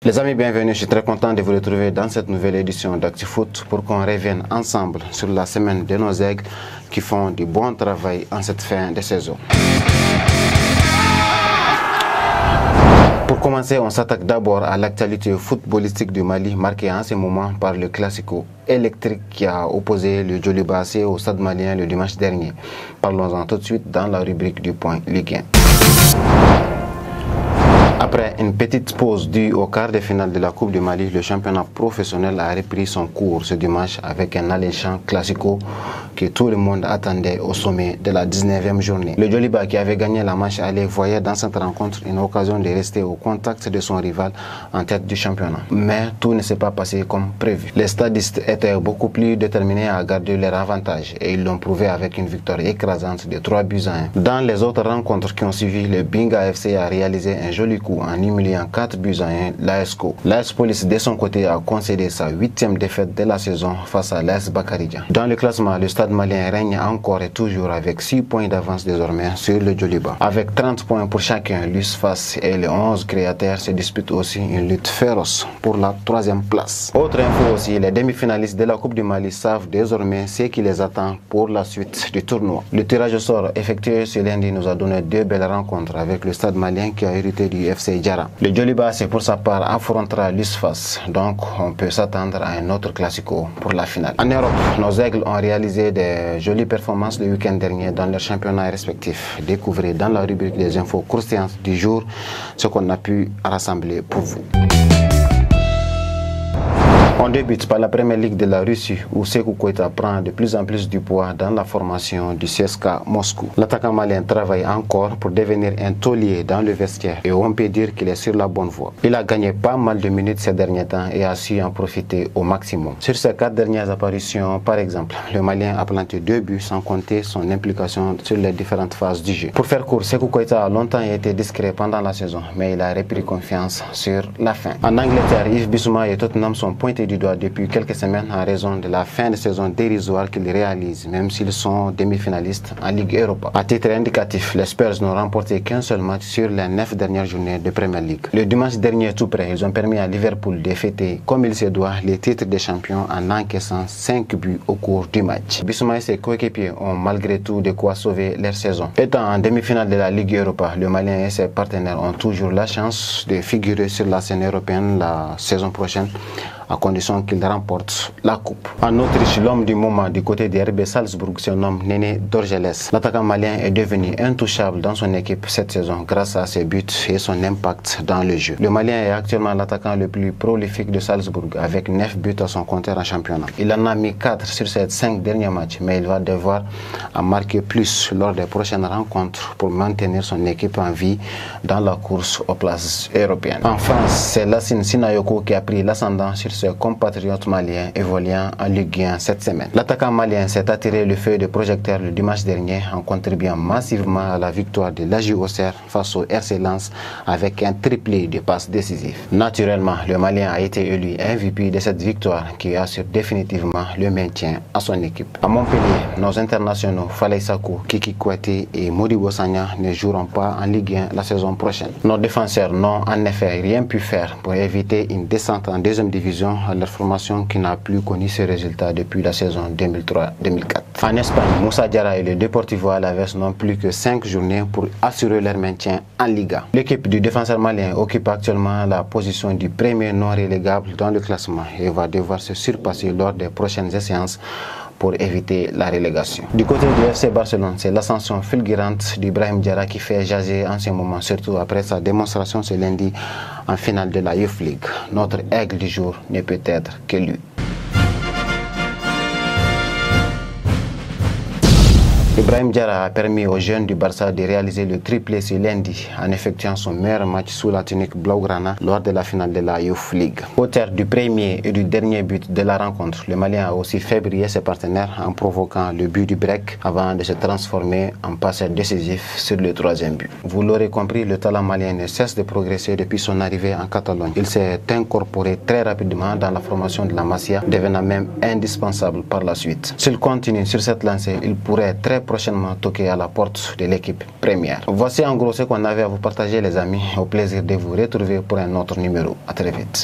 Les amis, bienvenue. Je suis très content de vous retrouver dans cette nouvelle édition d'ActuFoot pour qu'on revienne ensemble sur la semaine de nos aigles qui font du bon travail en cette fin de saison. Pour commencer, on s'attaque d'abord à l'actualité footballistique du Mali, marquée en ce moment par le classico électrique qui a opposé le Djoliba AC au Stade malien le dimanche dernier. Parlons-en tout de suite dans la rubrique du point Ligue 1. Après une petite pause due au quart de finale de la Coupe du Mali, le championnat professionnel a repris son cours ce dimanche avec un alléchant classico que tout le monde attendait au sommet de la 19e journée. Le Djoliba, qui avait gagné la match aller, voyait dans cette rencontre une occasion de rester au contact de son rival en tête du championnat. Mais tout ne s'est pas passé comme prévu. Les stadistes étaient beaucoup plus déterminés à garder leur avantage et ils l'ont prouvé avec une victoire écrasante de 3-1. Dans les autres rencontres qui ont suivi, le Binga FC a réalisé un joli coup en humiliant 4-1 l'ASCO. L'AS Police de son côté a concédé sa 8e défaite de la saison face à l'AS Bakaridjan. Dans le classement, le Stade malien règne encore et toujours avec 6 points d'avance désormais sur le Djoliba. Avec 30 points pour chacun, l'USFAS et les 11 créateurs se disputent aussi une lutte féroce pour la 3e place. Autre info aussi, les demi-finalistes de la Coupe du Mali savent désormais ce qui les attend pour la suite du tournoi. Le tirage au sort effectué ce lundi nous a donné 2 belles rencontres avec le Stade malien qui a hérité du FC Djara. Le Djoliba, c'est pour sa part, affrontera l'USFAS, donc on peut s'attendre à un autre classico pour la finale. En Europe, nos aigles ont réalisé des jolies performances le week-end dernier dans leurs championnats respectifs. Découvrez dans la rubrique des infos croustillantes du jour ce qu'on a pu rassembler pour vous. On débute par la première ligue de la Russie où Sekou Koita prend de plus en plus du poids dans la formation du CSKA Moscou. L'attaquant malien travaille encore pour devenir un taulier dans le vestiaire et on peut dire qu'il est sur la bonne voie. Il a gagné pas mal de minutes ces derniers temps et a su en profiter au maximum. Sur ses 4 dernières apparitions, par exemple, le Malien a planté 2 buts sans compter son implication sur les différentes phases du jeu. Pour faire court, Sekou Koita a longtemps été discret pendant la saison, mais il a repris confiance sur la fin. En Angleterre, Yves Bissouma et Tottenham sont pointés du doigt depuis quelques semaines en raison de la fin de saison dérisoire qu'ils réalisent, même s'ils sont demi-finalistes en Ligue Europa. À titre indicatif, les Spurs n'ont remporté qu'un seul match sur les 9 dernières journées de Premier League. Le dimanche dernier, tout près, ils ont permis à Liverpool de fêter comme il se doit les titres de champion en encaissant 5 buts au cours du match. Bissouma et ses coéquipiers ont malgré tout de quoi sauver leur saison. Étant en demi-finale de la Ligue Europa, le Malien et ses partenaires ont toujours la chance de figurer sur la scène européenne la saison prochaine, à condition qu'il remporte la coupe. En Autriche, l'homme du moment du côté de RB Salzbourg se nomme Néné Dorgeles. L'attaquant malien est devenu intouchable dans son équipe cette saison grâce à ses buts et son impact dans le jeu. Le Malien est actuellement l'attaquant le plus prolifique de Salzbourg avec 9 buts à son compteur en championnat. Il en a mis 4 sur ses 5 derniers matchs, mais il va devoir en marquer plus lors des prochaines rencontres pour maintenir son équipe en vie dans la course aux places européennes. En France, c'est Lassine Sinayoko qui a pris l'ascendant sur ses compatriotes maliens évoluant en Ligue 1 cette semaine. L'attaquant malien s'est attiré le feu de projecteur le dimanche dernier en contribuant massivement à la victoire de l'AJ Auxerre face au RC Lens avec un triplé de passes décisives. Naturellement, le Malien a été élu MVP de cette victoire qui assure définitivement le maintien à son équipe. À Montpellier, nos internationaux Falay Sakou, Kiki Kouyaté et Modibo Sagna ne joueront pas en Ligue 1 la saison prochaine. Nos défenseurs n'ont en effet rien pu faire pour éviter une descente en 2e division à leur formation qui n'a plus connu ce résultat depuis la saison 2003-2004. En Espagne, Moussa Diarra et le Deportivo Alavés n'ont plus que 5 journées pour assurer leur maintien en Liga. L'équipe du défenseur malien occupe actuellement la position du premier non relégable dans le classement et va devoir se surpasser lors des prochaines séances pour éviter la relégation. Du côté du FC Barcelone, c'est l'ascension fulgurante d'Ibrahim Diarra qui fait jaser en ce moment, surtout après sa démonstration ce lundi en finale de la Youth League. Notre aigle du jour ne peut être que lui. Ibrahim Diarra a permis aux jeunes du Barça de réaliser le triplé ce lundi en effectuant son meilleur match sous la tunique blaugrana lors de la finale de la Youth League. Auteur du premier et du dernier but de la rencontre, le Malien a aussi fait briller ses partenaires en provoquant le but du break avant de se transformer en passeur décisif sur le 3e but. Vous l'aurez compris, le talent malien ne cesse de progresser depuis son arrivée en Catalogne. Il s'est incorporé très rapidement dans la formation de la Masia, devenant même indispensable par la suite. S'il continue sur cette lancée, il pourrait très prochainement toquer à la porte de l'équipe première. Voici en gros ce qu'on avait à vous partager les amis. Au plaisir de vous retrouver pour un autre numéro. À très vite.